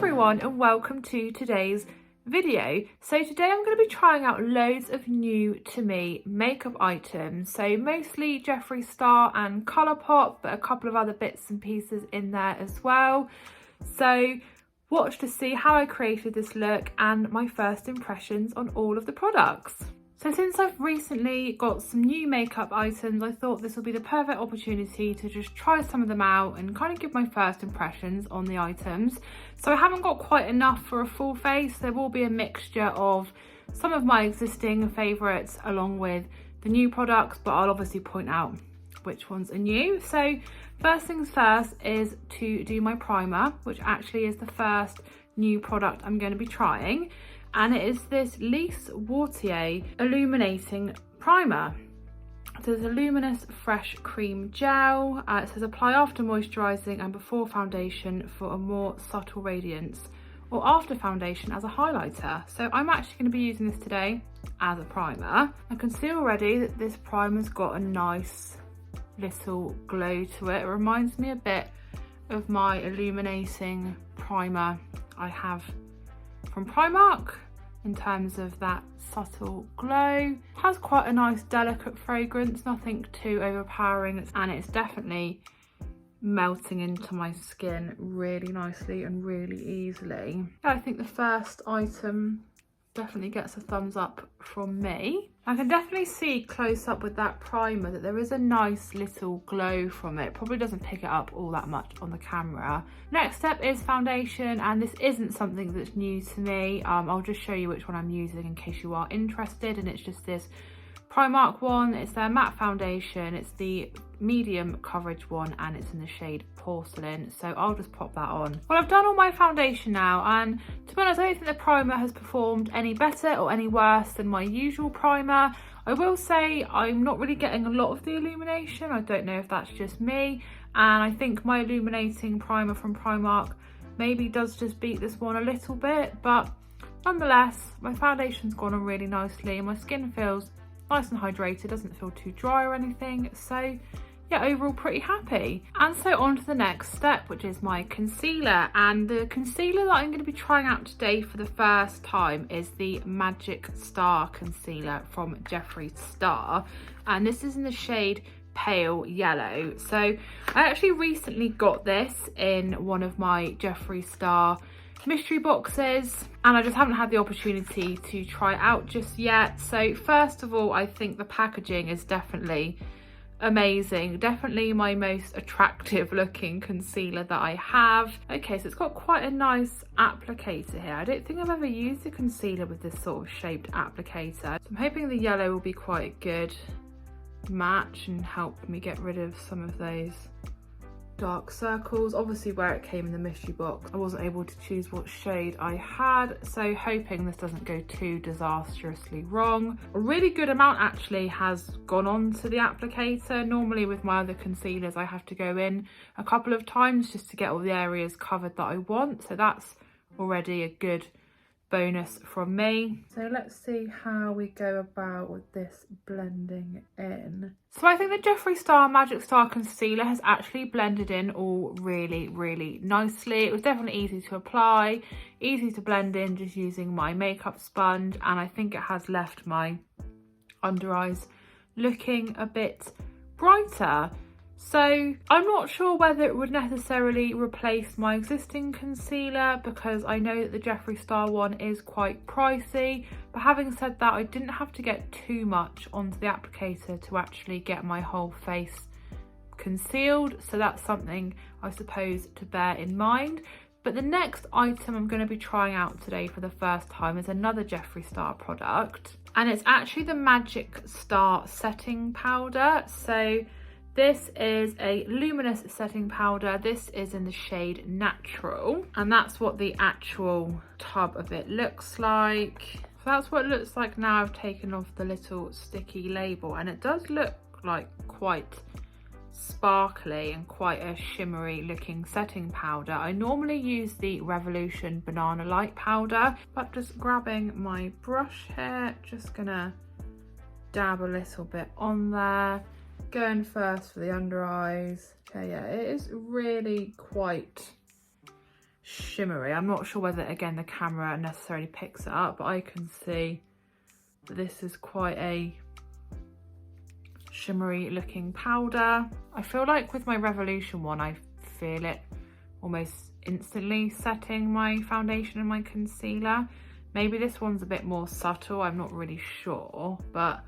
everyone and welcome to today's video. So today I'm going to be trying out loads of new to me makeup items, so mostly Jeffree Star and Colourpop, but a couple of other bits and pieces in there as well. So watch to see how I created this look and my first impressions on all of the products. So since I've recently got some new makeup items, I thought this will be the perfect opportunity to just try some of them out and kind of give my first impressions on the items. So I haven't got quite enough for a full face. There will be a mixture of some of my existing favourites along with the new products, but I'll obviously point out which ones are new. So first things first is to do my primer, which actually is the first new product I'm going to be trying. And it is this Wartier Illuminating Primer. So it's a luminous fresh cream gel. It says apply after moisturising and before foundation for a more subtle radiance, or after foundation as a highlighter. So I'm actually going to be using this today as a primer. I can see already that this primer's got a nice little glow to it. It reminds me a bit of my Illuminating primer I have from Primark in terms of that subtle glow. Has quite a nice delicate fragrance, nothing too overpowering, and it's definitely melting into my skin really nicely and really easily. I think the first item definitely gets a thumbs up from me. I can definitely see close up with that primer that there is a nice little glow from it. Probably doesn't pick it up all that much on the camera. Next step is foundation, and this isn't something that's new to me. I'll just show you which one I'm using in case you are interested, and it's just this Primark one. It's their matte foundation. It's the medium coverage one and it's in the shade Porcelain, so I'll just pop that on. Well, I've done all my foundation now, and to be honest, I don't think the primer has performed any better or any worse than my usual primer. I will say I'm not really getting a lot of the illumination. I don't know if that's just me, and I think my Illuminating primer from Primark maybe does just beat this one a little bit, but nonetheless my foundation's gone on really nicely and my skin feels nice and hydrated, doesn't feel too dry or anything. So yeah, overall pretty happy. And so on to the next step, which is my concealer. And the concealer that I'm going to be trying out today for the first time is the Magic Star concealer from Jeffree Star, and this is in the shade Pale Yellow. So I actually recently got this in one of my Jeffree Star mystery boxes, and I just haven't had the opportunity to try it out just yet. So first of all, I think the packaging is definitely amazing, definitely my most attractive looking concealer that I have. Okay, so it's got quite a nice applicator here. I don't think I've ever used a concealer with this sort of shaped applicator, so I'm hoping the yellow will be quite a good match and help me get rid of some of those dark circles. Obviously where it came in the mystery box I wasn't able to choose what shade I had, so hoping this doesn't go too disastrously wrong. A really good amount actually has gone on to the applicator. Normally with my other concealers I have to go in a couple of times just to get all the areas covered that I want, so that's already a good bonus from me. So let's see how we go about with this blending in. So I think the Jeffree Star Magic Star concealer has actually blended in all really nicely. It was definitely easy to apply, easy to blend in just using my makeup sponge, and I think it has left my under eyes looking a bit brighter. So I'm not sure whether it would necessarily replace my existing concealer, because I know that the Jeffree Star one is quite pricey, but having said that, I didn't have to get too much onto the applicator to actually get my whole face concealed, so that's something I suppose to bear in mind. But the next item I'm going to be trying out today for the first time is another Jeffree Star product, and it's actually the Magic Star setting powder. So this is a luminous setting powder. This is in the shade Natural, and that's what the actual tub of it looks like. So that's what it looks like now I've taken off the little sticky label, and it does look like quite sparkly and quite a shimmery looking setting powder. I normally use the Revolution Banana Light powder, but just grabbing my brush here, just gonna dab a little bit on there. Going first for the under eyes. Okay, yeah, it is really quite shimmery. I'm not sure whether, again, the camera necessarily picks it up, but I can see that this is quite a shimmery looking powder. I feel like with my Revolution one, I feel it almost instantly setting my foundation and my concealer. Maybe this one's a bit more subtle, I'm not really sure, but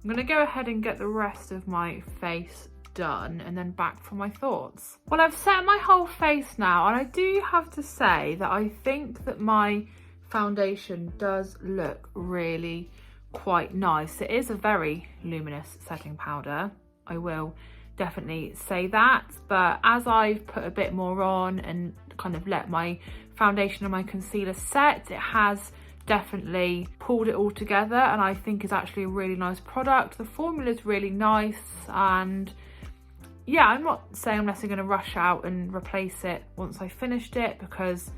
I'm gonna go ahead and get the rest of my face done and then back for my thoughts. Well, I've set my whole face now, and I do have to say that I think that my foundation does look really quite nice. It is a very luminous setting powder, I will definitely say that, but as I've put a bit more on and kind of let my foundation and my concealer set, it has definitely pulled it all together, and I think is actually a really nice product. The formula is really nice, and yeah, I'm not saying I'm necessarily going to rush out and replace it once I finished it, because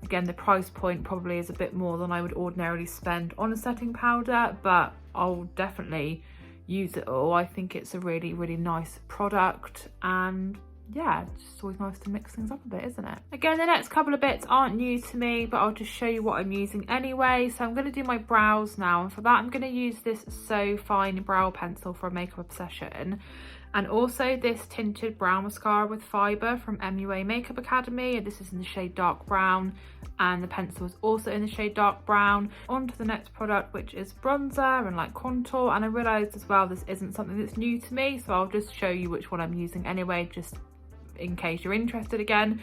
again, the price point probably is a bit more than I would ordinarily spend on a setting powder, but I'll definitely use it all. I think it's a really, really nice product, and yeah, it's just always nice to mix things up a bit, isn't it? Again, the next couple of bits aren't new to me, but I'll just show you what I'm using anyway. So I'm going to do my brows now, and for that I'm going to use this So Fine brow pencil for a Makeup Obsession, and also this tinted brow mascara with fibre from MUA Makeup Academy. This is in the shade dark brown, and the pencil is also in the shade dark brown. On to the next product, which is bronzer and like contour, and I realised as well this isn't something that's new to me, so I'll just show you which one I'm using anyway, just in case you're interested again.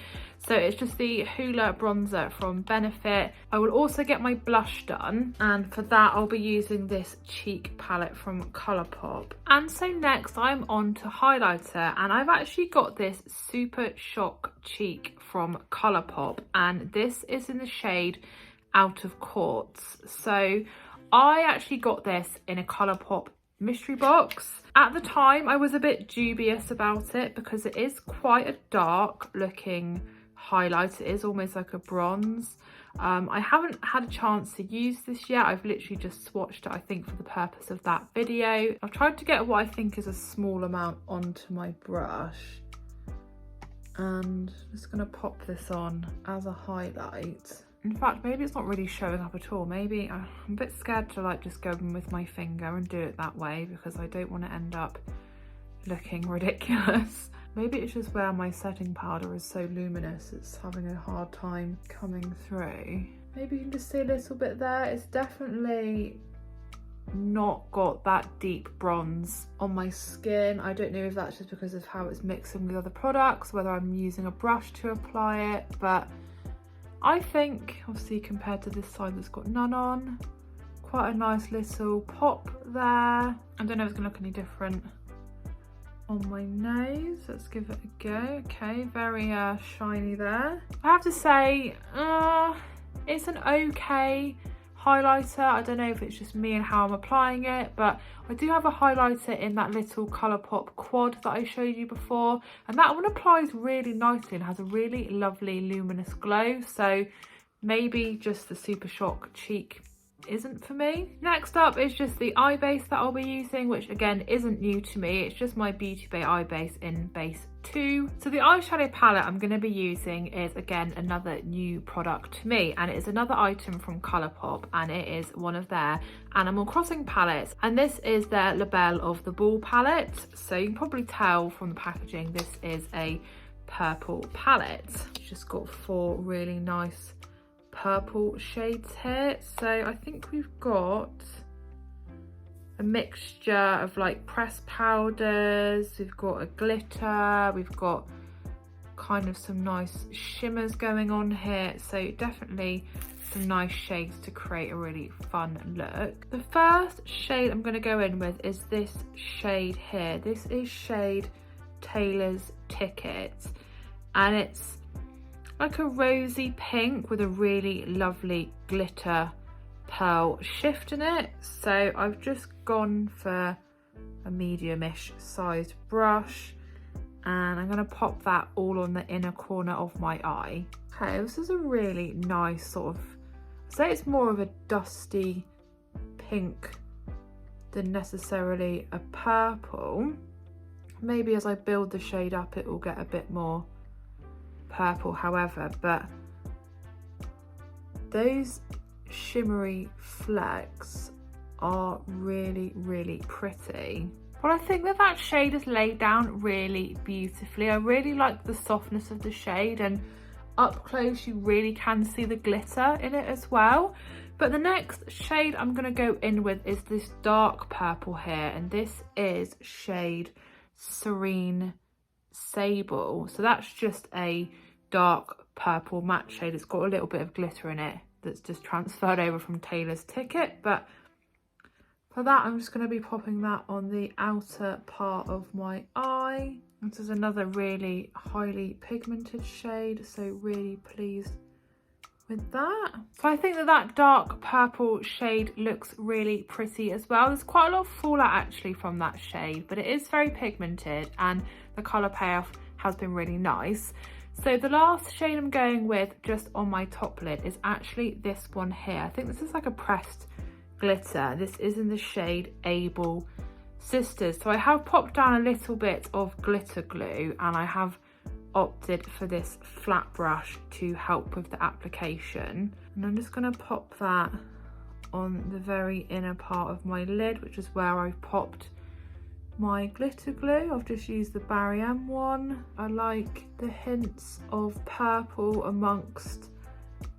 So it's just the Hoola bronzer from Benefit. I will also get my blush done, and for that I'll be using this cheek palette from Colourpop. And so next I'm on to highlighter, and I've actually got this Super Shock Cheek from Colourpop, and this is in the shade Out of Quartz. So I actually got this in a Colourpop mystery box. At the time I was a bit dubious about it because it is quite a dark looking highlight. It is almost like a bronze. I haven't had a chance to use this yet. I've literally just swatched it, I think, for the purpose of that video. I've tried to get what I think is a small amount onto my brush, and I'm just going to pop this on as a highlight. In fact, maybe it's not really showing up at all. Maybe I'm a bit scared to like just go in with my finger and do it that way, because I don't want to end up looking ridiculous. Maybe it's just where my setting powder is so luminous, it's having a hard time coming through. Maybe you can just see a little bit there. It's definitely not got that deep bronze on my skin. I don't know if that's just because of how it's mixing with other products, whether I'm using a brush to apply it, but I think, obviously compared to this side that's got none on, quite a nice little pop there. I don't know if it's gonna look any different on my nose. Let's give it a go. Okay, very shiny there. I have to say, it's an okay highlighter. I don't know if it's just me and how I'm applying it, but I do have a highlighter in that little Colourpop quad that I showed you before, and that one applies really nicely and has a really lovely luminous glow. So maybe just the Super Shock Cheek isn't for me. Next up is just the eye base that I'll be using, which again isn't new to me. It's just my Beauty Bay eye base in base 2. So the eyeshadow palette I'm going to be using is again another new product to me, and it is another item from Colourpop, and it is one of their Animal Crossing palettes, and this is their La Belle of the Ball palette. So you can probably tell from the packaging this is a purple palette. It's just got 4 really nice purple shades here. So I think we've got a mixture of like pressed powders, we've got a glitter, we've got kind of some nice shimmers going on here, so definitely some nice shades to create a really fun look. The first shade I'm going to go in with is this shade here. This is shade Taylor's Ticket, and it's like a rosy pink with a really lovely glitter pearl shift in it. So I've just gone for a medium-ish sized brush, and I'm going to pop that all on the inner corner of my eye. Okay, this is a really nice sort of, I'd say it's more of a dusty pink than necessarily a purple. Maybe as I build the shade up it will get a bit more purple, however, but those shimmery flecks are really, really pretty. But I think that that shade is laid down really beautifully. I really like the softness of the shade, and up close you really can see the glitter in it as well. But the next shade I'm going to go in with is this dark purple here, and this is shade Serene Sable. So that's just a dark purple matte shade. It's got a little bit of glitter in it that's just transferred over from Taylor's Ticket, but for that I'm just going to be popping that on the outer part of my eye. This is another really highly pigmented shade, so really pleased with that. So I think that that dark purple shade looks really pretty as well. There's quite a lot of fallout actually from that shade, but it is very pigmented and the colour payoff has been really nice. So the last shade I'm going with just on my top lid is actually this one here. I think this is like a pressed glitter. This is in the shade Able Sisters. So I have popped down a little bit of glitter glue, and I have opted for this flat brush to help with the application. And I'm just going to pop that on the very inner part of my lid, which is where I've popped my glitter glue. I've just used the Barry M one. I like the hints of purple amongst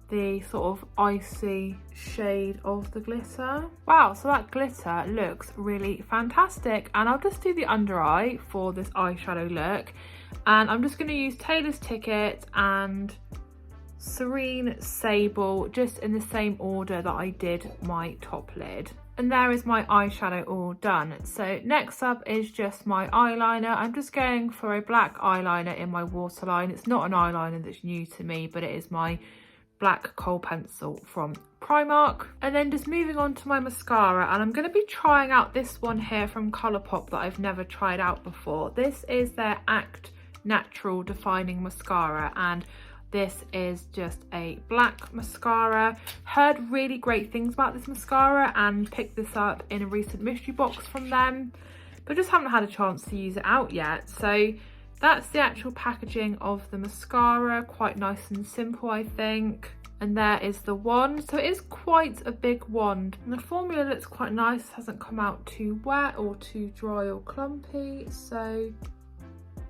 the sort of icy shade of the glitter. Wow, so that glitter looks really fantastic. And I'll just do the under eye for this eyeshadow look. And I'm just going to use Taylor's Ticket and Serene Sable just in the same order that I did my top lid. And there is my eyeshadow all done. So next up is just my eyeliner. I'm just going for a black eyeliner in my waterline. It's not an eyeliner that's new to me, but it is my black kohl pencil from Primark. And then just moving on to my mascara, and I'm going to be trying out this one here from Colourpop that I've never tried out before. This is their Act Natural Defining Mascara, and this is just a black mascara. Heard really great things about this mascara and picked this up in a recent mystery box from them, but just haven't had a chance to use it out yet. So that's the actual packaging of the mascara, quite nice and simple I think. And there is the wand. So it is quite a big wand, and the formula looks quite nice, hasn't come out too wet or too dry or clumpy, so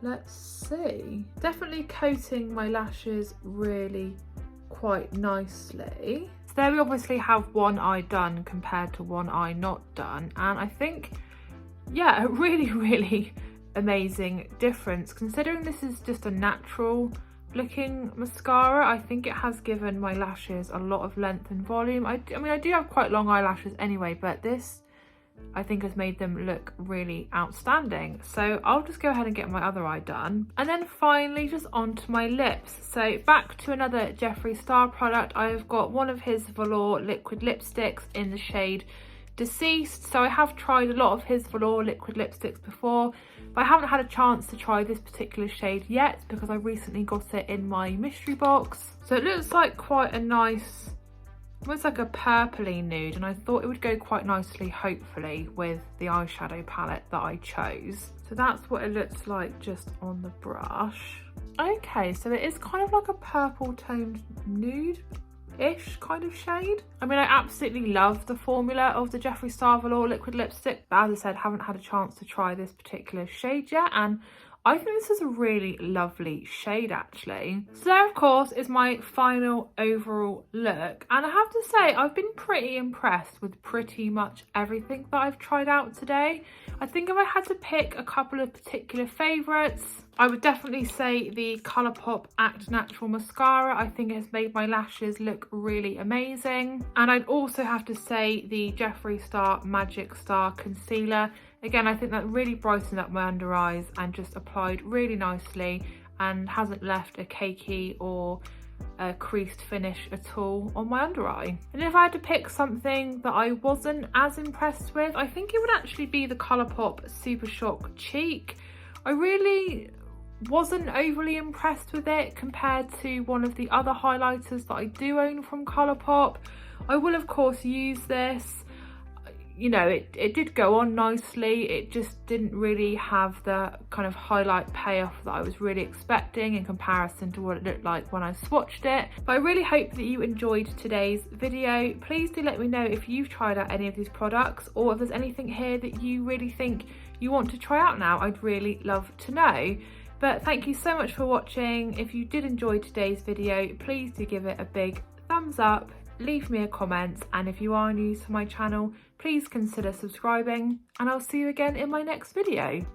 let's see. Definitely coating my lashes really quite nicely. So there we obviously have one eye done compared to one eye not done, and I think, yeah, a really amazing difference. Considering this is just a natural looking mascara, I think it has given my lashes a lot of length and volume. I mean, I do have quite long eyelashes anyway, but this I think has made them look really outstanding. So I'll just go ahead and get my other eye done. And then finally just onto my lips. So back to another Jeffree Star product. I have got one of his Velour liquid lipsticks in the shade Deceased. So I have tried a lot of his Velour liquid lipsticks before, but I haven't had a chance to try this particular shade yet because I recently got it in my mystery box. So it looks like quite a nice, almost like a purpley nude, and I thought it would go quite nicely, hopefully, with the eyeshadow palette that I chose. So that's what it looks like just on the brush. Okay, so it is kind of like a purple toned nude-ish kind of shade. I mean, I absolutely love the formula of the Jeffree Star Velour liquid lipstick, but as I said, haven't had a chance to try this particular shade yet, and I think this is a really lovely shade actually. So there of course is my final overall look, and I have to say I've been pretty impressed with pretty much everything that I've tried out today. I think if I had to pick a couple of particular favourites, I would definitely say the Colourpop Act Natural Mascara. I think it has made my lashes look really amazing. And I'd also have to say the Jeffree Star Magic Star Concealer. Again, I think that really brightened up my under eyes and just applied really nicely and hasn't left a cakey or a creased finish at all on my under eye. And if I had to pick something that I wasn't as impressed with, I think it would actually be the Colourpop Super Shock Cheek. I really wasn't overly impressed with it compared to one of the other highlighters that I do own from Colourpop. I will of course use this. you know, it did go on nicely. It just didn't really have the kind of highlight payoff that I was really expecting in comparison to what it looked like when I swatched it. But I really hope that you enjoyed today's video. Please do let me know if you've tried out any of these products, or if there's anything here that you really think you want to try out now. I'd really love to know. But thank you so much for watching. If you did enjoy today's video, please do give it a big thumbs up, leave me a comment, and if you are new to my channel, please consider subscribing, and I'll see you again in my next video.